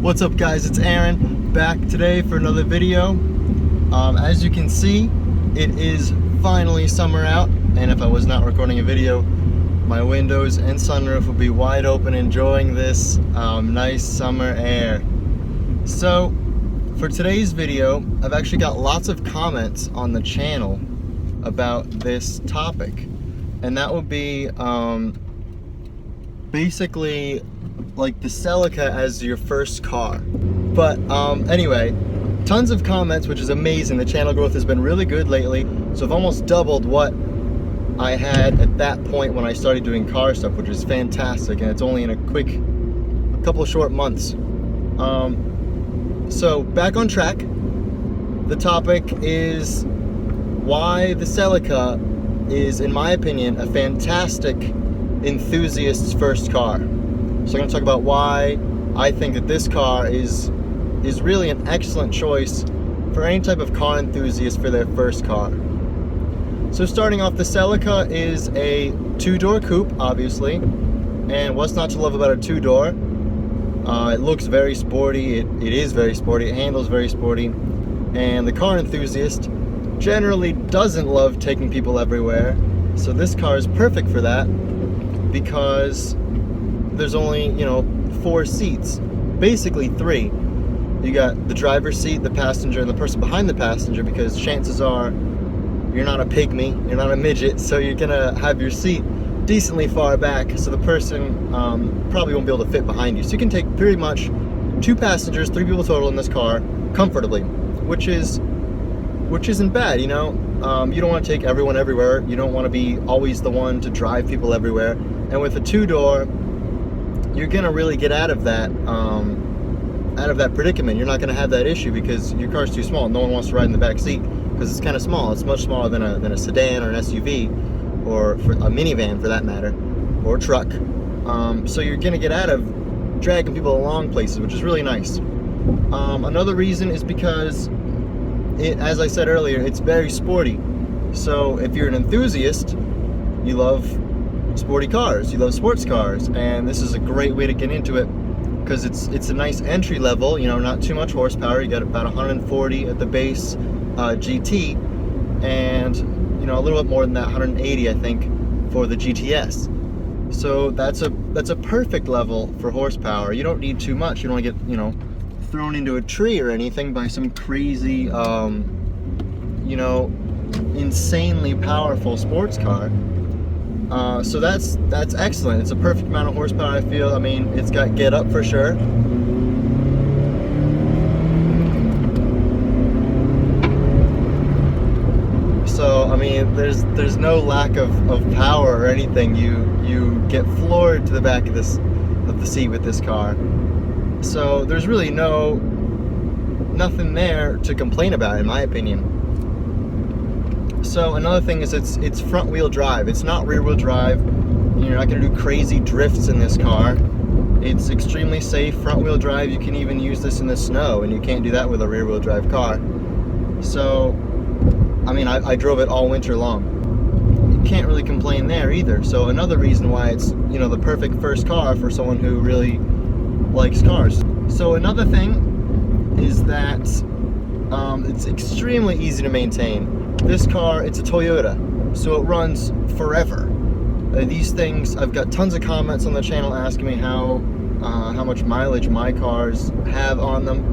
What's up guys, it's Aaron back today for another video. As you can see, it is finally summer out, and if I was not recording a video, my windows and sunroof would be wide open enjoying this nice summer air. So for today's video, I've actually got lots of comments on the channel about this topic, and that would be basically like the Celica as your first car. But anyway, tons of comments, which is amazing. The channel growth has been really good lately, so I've almost doubled what I had at that point when I started doing car stuff, which is fantastic, and it's only in a couple short months. So back on track. The topic is why the Celica is, in my opinion, a fantastic enthusiast's first car. So I'm going to talk about why I think that this car is really an excellent choice for any type of car enthusiast for their first car. So starting off, the Celica is a two-door coupe, obviously, and what's not to love about a two-door? It looks very sporty, it is very sporty, it handles very sporty, and the car enthusiast generally doesn't love taking people everywhere, so this car is perfect for that because there's only, 4 seats, basically 3. You got the driver's seat, the passenger, and the person behind the passenger, because chances are you're not a pygmy, you're not a midget, so you're gonna have your seat decently far back, so the person probably won't be able to fit behind you. So you can take pretty much 2 passengers, 3 people total in this car comfortably, which isn't bad, you don't want to take everyone everywhere. You don't want to be always the one to drive people everywhere. And with a two-door, you're gonna really get out of that predicament. You're not gonna have that issue because your car's too small. No one wants to ride in the back seat because it's kind of small. It's much smaller than a sedan or an SUV, or for a minivan for that matter, or a truck. So you're gonna get out of dragging people along places, which is really nice. Another reason is because as I said earlier, it's very sporty. So if you're an enthusiast, you love sporty cars, you love sports cars, and this is a great way to get into it because it's a nice entry level, not too much horsepower. You got about 140 at the base GT, and a little bit more than that, 180 I think for the GTS. So that's a perfect level for horsepower. You don't need too much. You don't want to get thrown into a tree or anything by some crazy insanely powerful sports car. So that's excellent. It's a perfect amount of horsepower, I feel. I mean, it's got get up for sure. So I mean, there's no lack of power or anything. You get floored to the back of the seat with this car. So there's really nothing there to complain about, in my opinion. So another thing is it's front wheel drive. It's not rear wheel drive. You're not going to do crazy drifts in this car. It's extremely safe, front wheel drive. You can even use this in the snow, and you can't do that with a rear wheel drive car. So I mean, I drove it all winter long. You can't really complain there either. So another reason why it's the perfect first car for someone who really likes cars. So another thing is that it's extremely easy to maintain. This car, it's a Toyota, so it runs forever. These things, I've got tons of comments on the channel asking me how much mileage my cars have on them.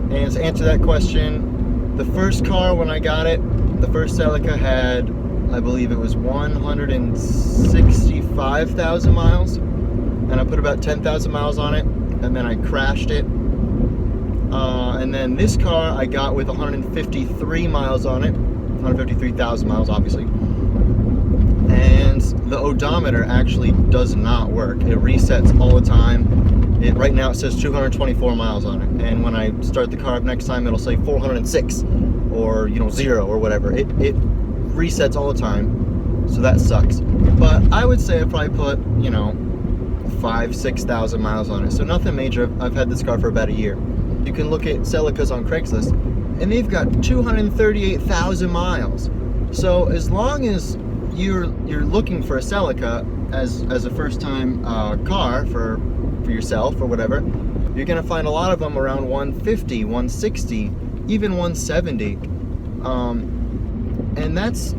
And to answer that question, the first car when I got it, the first Celica had, I believe it was 165,000 miles, and I put about 10,000 miles on it, and then I crashed it. And then this car I got with 153 miles on it, 153,000 miles obviously, and the odometer actually does not work. It resets all the time. Right now it says 224 miles on it, and when I start the car up next time it'll say 406 or 0 or whatever. It resets all the time, so that sucks. But I would say I probably put 5,000-6,000 miles on it, so nothing major. I've had this car for about a year. You can look at Celicas on Craigslist, and they've got 238,000 miles. So as long as you're looking for a Celica as a first-time car for yourself or whatever, you're gonna find a lot of them around 150, 160, even 170. And that's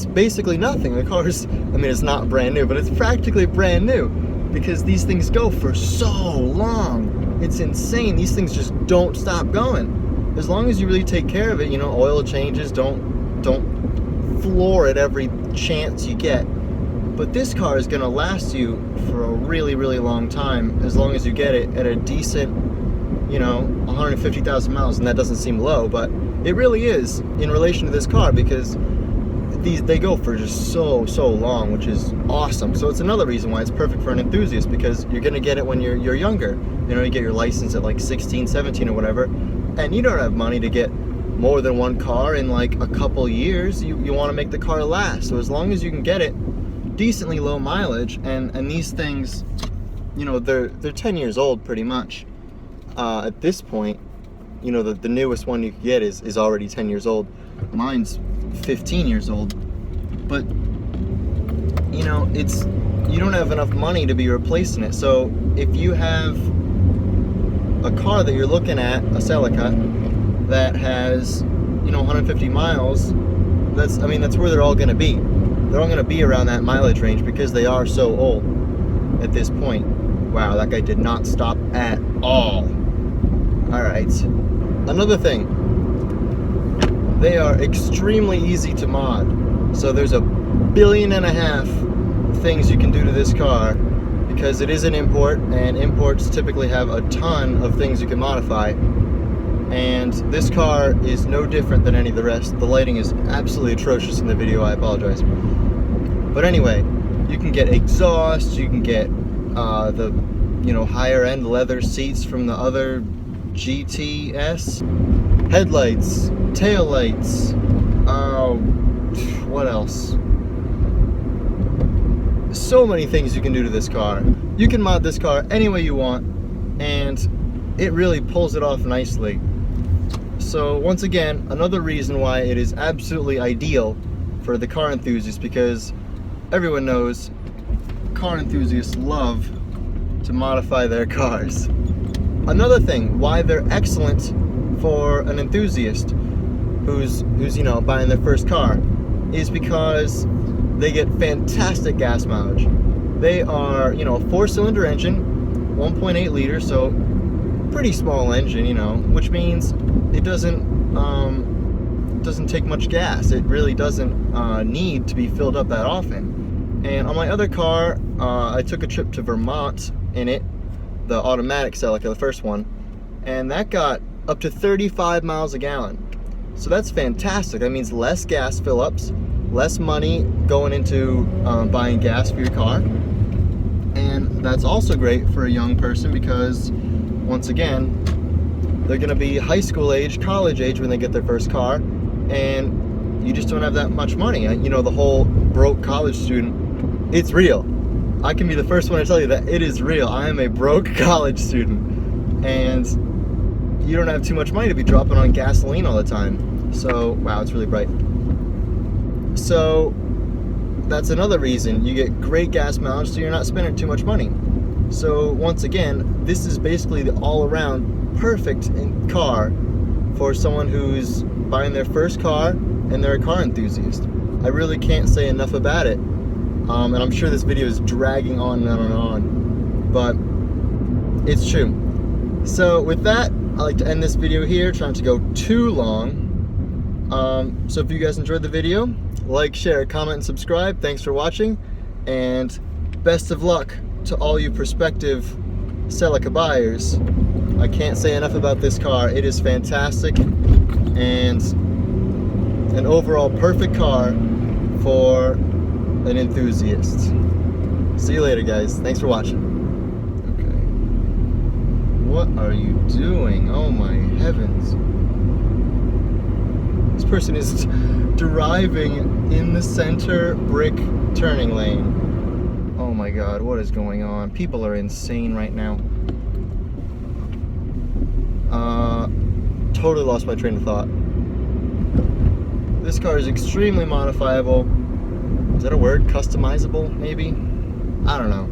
basically nothing. The car's, I mean, it's not brand new, but it's practically brand new because these things go for so long. It's insane. These things just don't stop going. As long as you really take care of it, you know, oil changes, don't floor it every chance you get. But this car is gonna last you for a really, really long time, as long as you get it at a decent, you know, 150,000 miles, and that doesn't seem low, but it really is in relation to this car, because they go for just so long, which is awesome. So it's another reason why it's perfect for an enthusiast, because you're gonna get it when you're younger. You know, you get your license at like 16, 17 or whatever, and you don't have money to get more than one car in like a couple years. You want to make the car last. So as long as you can get it decently low mileage, and these things, you know, they're 10 years old pretty much at this point. You know, the newest one you can get is already 10 years old. Mine's 15 years old. But you know, you don't have enough money to be replacing it. So if you have a car that you're looking at, a Celica, that has, you know, 150 miles, that's where they're all going to be. They're all going to be around that mileage range because they are so old at this point. Wow, that guy did not stop at all. All right. Another thing, they are extremely easy to mod. So there's 1.5 billion things you can do to this car, because it is an import, and imports typically have a ton of things you can modify. And this car is no different than any of the rest. The lighting is absolutely atrocious in the video, I apologize. But anyway, you can get exhaust, you can get the, you know, higher end leather seats from the other GTS, headlights, tail lights, what else? So many things you can do to this car. You can mod this car any way you want, and it really pulls it off nicely. So once again, another reason why it is absolutely ideal for the car enthusiast, because everyone knows car enthusiasts love to modify their cars. Another thing why they're excellent for an enthusiast who's you know, buying their first car is because they get fantastic gas mileage. They are, you know, a 4-cylinder engine, 1.8 liters, so pretty small engine, you know, which means it doesn't take much gas. It really doesn't need to be filled up that often. And on my other car, I took a trip to Vermont in it, the automatic Celica, the first one, and that got up to 35 miles a gallon. So that's fantastic. That means less gas fill-ups, less money going into buying gas for your car. And that's also great for a young person because, once again, they're going to be high school age, college age when they get their first car, and you just don't have that much money. You know, the whole broke college student, it's real. I can be the first one to tell you that it is real. I am a broke college student, and you don't have too much money to be dropping on gasoline all the time. So, wow, it's really bright. So that's another reason you get great gas mileage, so you're not spending too much money. So once again, this is basically the all-around perfect car for someone who's buying their first car and they're a car enthusiast. I really can't say enough about it. And I'm sure this video is dragging on and on and on, but it's true. So with that, I like to end this video here, trying to go too long. So if you guys enjoyed the video, like, share, comment, and subscribe. Thanks for watching, and best of luck to all you prospective Celica buyers. I can't say enough about this car. It is fantastic and an overall perfect car for an enthusiast. See you later, guys. Thanks for watching. Okay. What are you doing? Oh my heavens. This person is driving in the center brick turning lane. Oh my god, what is going on? People are insane right now. Totally lost my train of thought. This car is extremely modifiable. Is that a word? Customizable, maybe? I don't know.